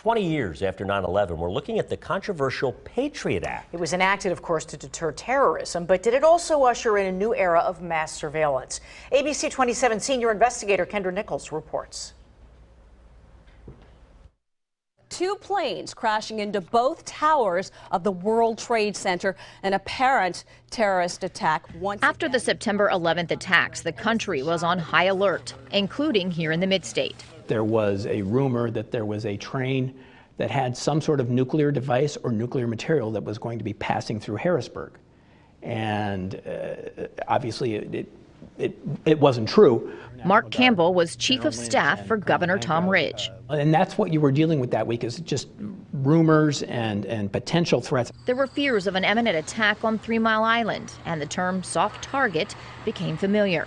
20 years after 9/11, we're looking at the controversial Patriot Act. It was enacted, of course, to deter terrorism, but did it also usher in a new era of mass surveillance? ABC 27 senior investigator Kendra Nichols reports. Two planes crashing into both towers of the World Trade Center, an apparent terrorist attack. After the September 11th attacks, the country was on high alert, including here in the Midstate. There was a rumor that there was a train that had some sort of nuclear device or nuclear material that was going to be passing through Harrisburg. And obviously it wasn't true. Mark Cambell was chief of staff for Governor Tom Ridge. And that's what you were dealing with that week, is just rumors and potential threats. There were fears of an imminent attack on 3 Mile Island, and the term soft target became familiar.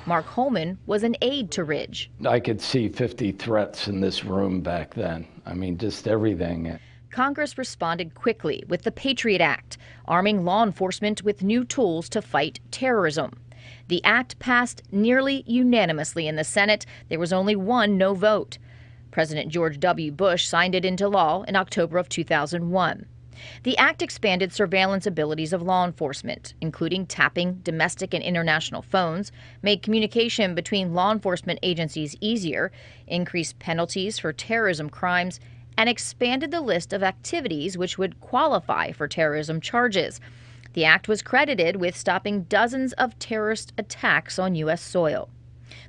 Mark Holman was an aide to Ridge. I could see 50 threats in this room back then. I mean, just everything. Congress responded quickly with the Patriot Act, arming law enforcement with new tools to fight terrorism. The act passed nearly unanimously in the Senate. There was only one no vote. President George W. Bush signed it into law in October of 2001. The act expanded surveillance abilities of law enforcement, including tapping domestic and international phones, made communication between law enforcement agencies easier, increased penalties for terrorism crimes, and expanded the list of activities which would qualify for terrorism charges. The act was credited with stopping dozens of terrorist attacks on U.S. soil.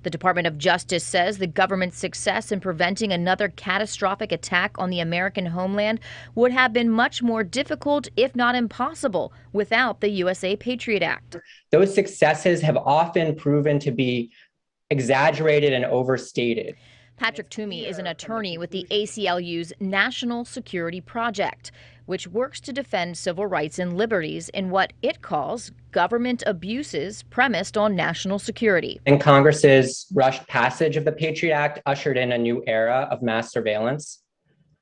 The Department of Justice says the government's success in preventing another catastrophic attack on the American homeland would have been much more difficult, if not impossible, without the USA Patriot Act. Those successes have often proven to be exaggerated and overstated. Patrick Toomey is an attorney with the ACLU's National Security Project, which works to defend civil rights and liberties in what it calls government abuses premised on national security. And Congress's rushed passage of the Patriot Act ushered in a new era of mass surveillance.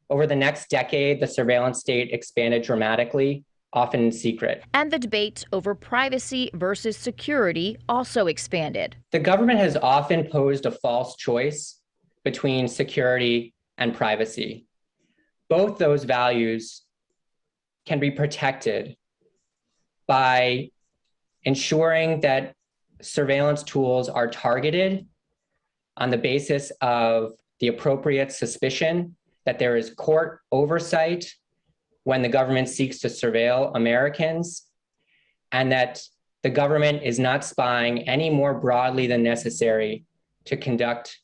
Over the next decade, the surveillance state expanded dramatically, often in secret. And the debate over privacy versus security also expanded. The government has often posed a false choice between security and privacy. Both those values can be protected by ensuring that surveillance tools are targeted on the basis of the appropriate suspicion, that there is court oversight when the government seeks to surveil Americans, and that the government is not spying any more broadly than necessary to conduct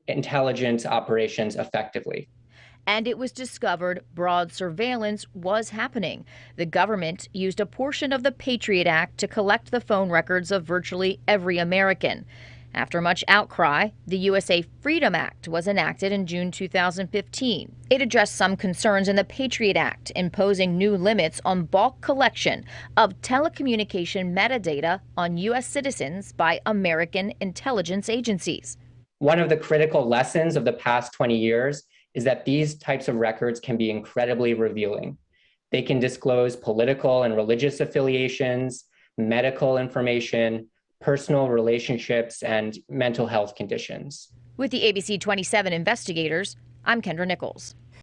intelligence operations effectively. And it was discovered broad surveillance was happening. The government used a portion of the Patriot Act to collect the phone records of virtually every American. After much outcry, the USA Freedom Act was enacted in June 2015. It addressed some concerns in the Patriot Act, imposing new limits on bulk collection of telecommunication metadata on U.S. citizens by American intelligence agencies. One of the critical lessons of the past 20 years is that these types of records can be incredibly revealing. They can disclose political and religious affiliations, medical information, personal relationships, and mental health conditions. With the ABC 27 investigators, I'm Kendra Nichols.